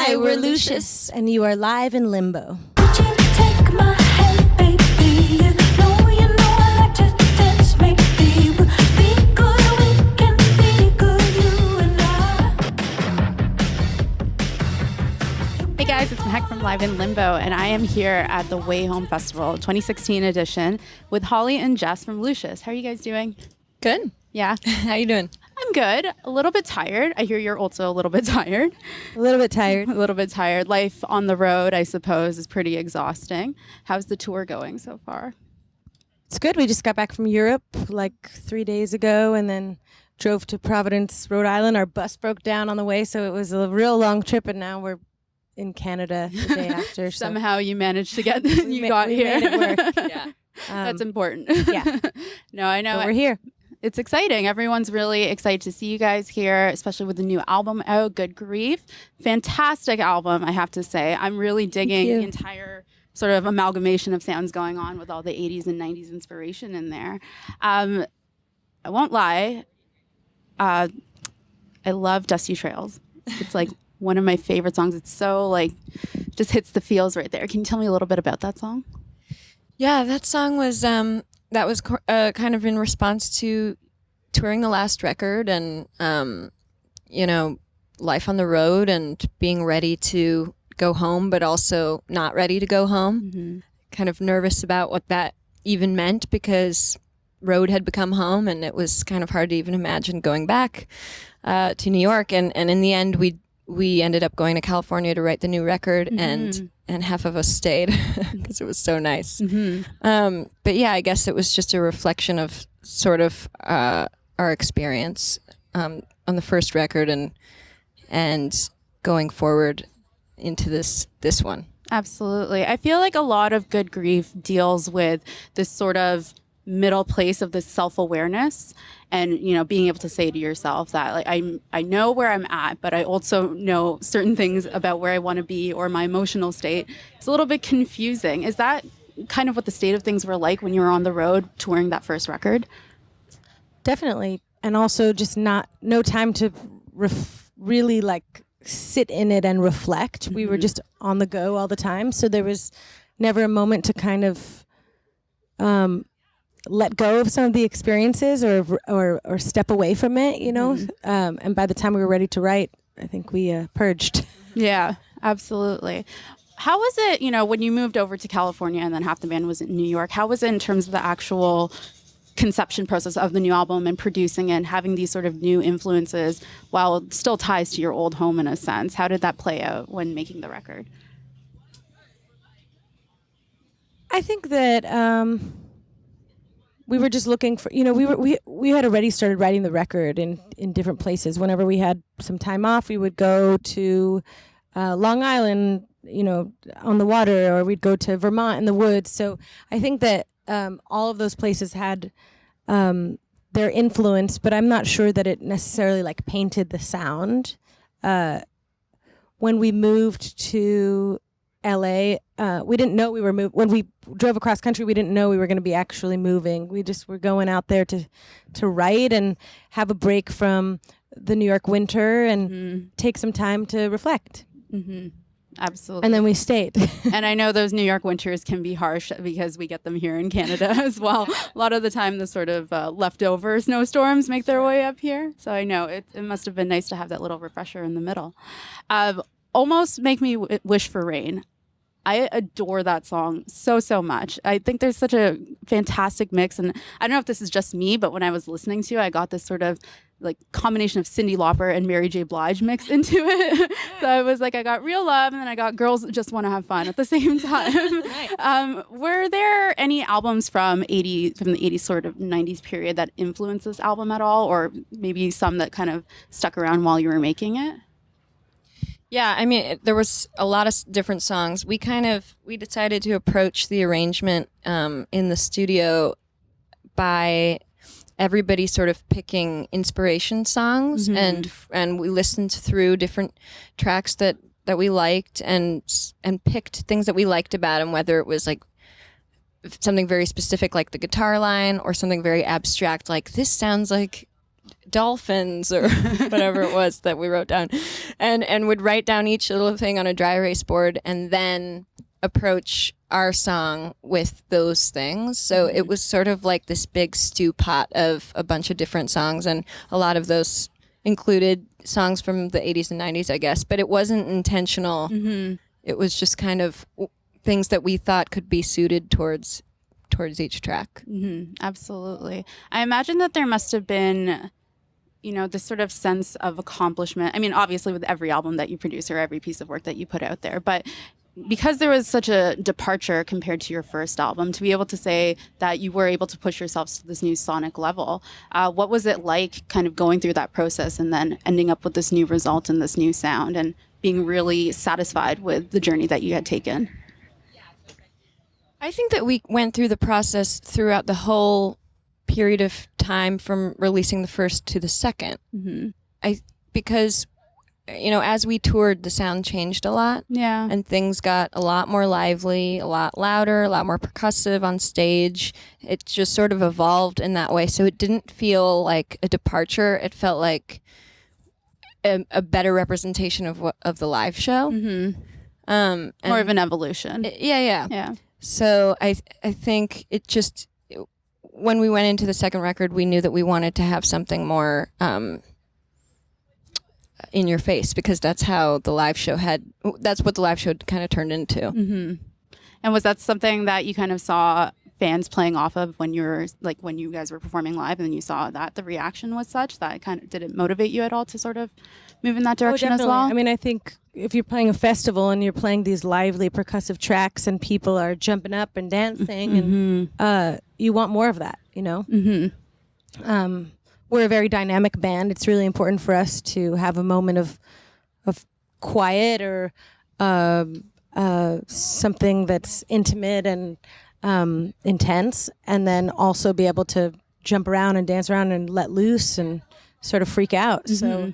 Hi, we're Lucius, and you are live in Limbo. Would you take my hand, baby? You know I like to dance, maybe. We'll be good, we can be good, you and I. Hey guys, it's Mehek from Live in Limbo, and I am here at the Wayhome Festival 2016 edition with Holly and Jess from Lucius. How are you guys doing? Good. Yeah? How you doing? I'm good. A little bit tired. I hear you're also a little bit tired. A little bit tired. A little bit tired. Life on the road, I suppose, is pretty exhausting. How's the tour going so far? It's good. We just got back from Europe like 3 days ago and then drove to Providence, Rhode Island. Our bus broke down on the way, so it was a real long trip, and now we're in Canada the day after. So Somehow you managed to get you got here. Made it work. Yeah. That's important. Yeah. No, I know. But we're here. It's exciting. Everyone's really excited to see you guys here, especially with the new album out, Good Grief. Fantastic album, I have to say. I'm really digging the entire sort of amalgamation of sounds going on with all the 80s and 90s inspiration in there. I won't lie. I love Dusty Trails. It's like one of my favorite songs. It's so like, just hits the feels right there. Can you tell me a little bit about that song? Yeah, that song was kind of in response to touring the last record and life on the road and being ready to go home, but also not ready to go home. Mm-hmm. Kind of nervous about what that even meant because road had become home, and it was kind of hard to even imagine going back to New York. And in the end, we ended up going to California to write the new record, Mm-hmm. and half of us stayed because it was so nice. Mm-hmm. But yeah, I guess it was just a reflection of sort of our experience on the first record and going forward into this one. Absolutely. I feel like a lot of Good Grief deals with this sort of middle place of this self-awareness and, being able to say to yourself that like I know where I'm at, but I also know certain things about where I want to be or my emotional state. It's a little bit confusing. Is that kind of what the state of things were like when you were on the road touring that first record? Definitely. And also just no time to really like sit in it and reflect. Mm-hmm. We were just on the go all the time. So there was never a moment to kind of let go of some of the experiences or step away from it, Mm-hmm. And by the time we were ready to write, I think we purged. Yeah, absolutely. How was it, when you moved over to California and then half the band was in New York? How was it in terms of the actual conception process of the new album and producing it and having these sort of new influences while it still ties to your old home in a sense? How did that play out when making the record? I think that we were just looking for, we had already started writing the record in different places. Whenever we had some time off, we would go to Long Island, on the water, or we'd go to Vermont in the woods. So I think that all of those places had their influence, but I'm not sure that it necessarily like painted the sound. When we moved to LA, we didn't know we were moving. When we drove across country, we didn't know we were going to be actually moving. We just were going out there to write and have a break from the New York winter and take some time to reflect. Mm-hmm. Absolutely. And then we stayed. And I know those New York winters can be harsh because we get them here in Canada as well. A lot of the time, the sort of leftover snowstorms make their way up here. So I know it must have been nice to have that little refresher in the middle. Almost Make Me Wish for Rain. I adore that song so much. I think there's such a fantastic mix. And I don't know if this is just me, but when I was listening to it, I got this sort of like combination of Cyndi Lauper and Mary J. Blige mixed into it. So I was like, I got Real Love and then I got Girls Just Want to Have Fun at the same time. Were there any albums from the 80s sort of 90s period that influenced this album at all? Or maybe some that kind of stuck around while you were making it? Yeah, I mean, there was a lot of different songs. We decided to approach the arrangement in the studio by everybody sort of picking inspiration songs, and we listened through different tracks that we liked and picked things that we liked about them, whether it was like something very specific like the guitar line or something very abstract like this sounds like dolphins or whatever it was that we wrote down, and would write down each little thing on a dry erase board and then approach our song with those things. So it was sort of like this big stew pot of a bunch of different songs, and a lot of those included songs from the 80s and 90s, I guess, but it wasn't intentional. It was just kind of things that we thought could be suited towards each track. Absolutely. I imagine that there must have been, this sort of sense of accomplishment. I mean, obviously with every album that you produce or every piece of work that you put out there, but because there was such a departure compared to your first album, to be able to say that you were able to push yourselves to this new sonic level, what was it like kind of going through that process and then ending up with this new result and this new sound and being really satisfied with the journey that you had taken? I think that we went through the process throughout the whole period of time from releasing the first to the second. Because as we toured, the sound changed a lot. Yeah. And things got a lot more lively, a lot louder, a lot more percussive on stage. It just sort of evolved in that way. So it didn't feel like a departure. It felt like a better representation of the live show. More of an evolution. Yeah. So I think it just, when we went into the second record, we knew that we wanted to have something more in your face, because that's what the live show kind of turned into. And was that something that you kind of saw fans playing off of when you guys were performing live, and you saw that the reaction was such that did it motivate you at all to sort of move in that direction as well? I mean, I think if you're playing a festival and you're playing these lively percussive tracks and people are jumping up and dancing, and you want more of that, We're a very dynamic band. It's really important for us to have a moment of quiet or something that's intimate and intense, and then also be able to jump around and dance around and let loose and sort of freak out. So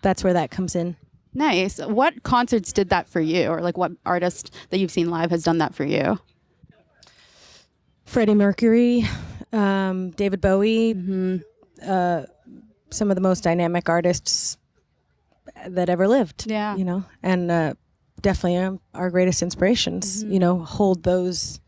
that's where that comes in. Nice. What concerts did that for you, or what artist that you've seen live has done that for you? Freddie Mercury, David Bowie, some of the most dynamic artists that ever lived. Yeah. And definitely our greatest inspirations. Hold those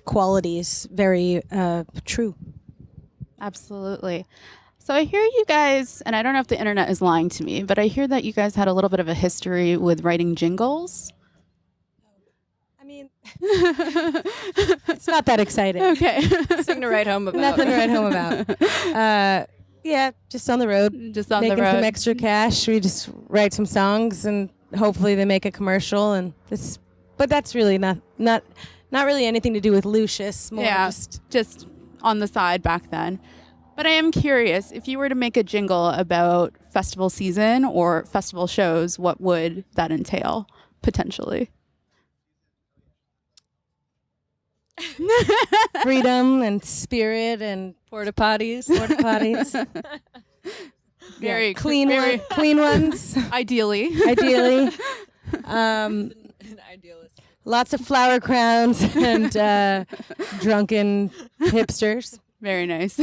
qualities very true. Absolutely. So I hear you guys, and I don't know if the internet is lying to me, but I hear that you guys had a little bit of a history with writing jingles. I mean, it's not that exciting. Okay. Nothing to write home about. Nothing to write home about. Yeah, just on the road. Just on the making road. some extra cash. We just write some songs, and hopefully they make a commercial. And but that's really not really anything to do with Lucius. More just on the side back then. But I am curious, if you were to make a jingle about festival season or festival shows, what would that entail potentially? freedom and spirit and Porta potties. Very clean ones. Ideally. An idealist. Lots of flower crowns and drunken hipsters. Very nice.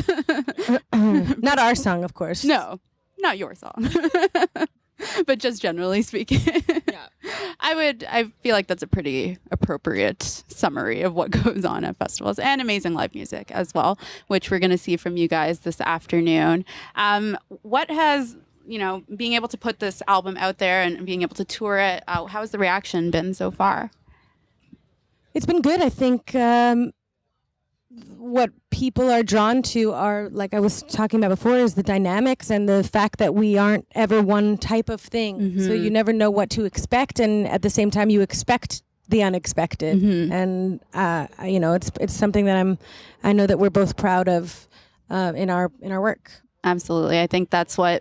Not our song, of course. No, not your song. But just generally speaking. Yeah. I feel like that's a pretty appropriate summary of what goes on at festivals, and amazing live music as well, which we're going to see from you guys this afternoon. What has, being able to put this album out there and being able to tour it, how has the reaction been so far? It's been good. I think what people are drawn to are, like I was talking about before, is the dynamics and the fact that we aren't ever one type of thing. So you never know what to expect, and at the same time you expect the unexpected. And it's something that I know that we're both proud of in our work. Absolutely. I think that's why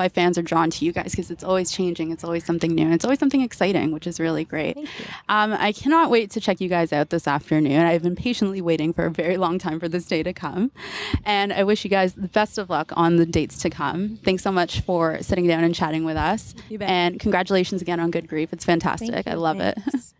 fans are drawn to you guys, because it's always changing. It's always something new. And it's always something exciting, which is really great. Thank you. I cannot wait to check you guys out this afternoon. I've been patiently waiting for a very long time for this day to come. And I wish you guys the best of luck on the dates to come. Thanks so much for sitting down and chatting with us. You bet. And congratulations again on Good Grief. It's fantastic. Thank you. I love it. Thanks.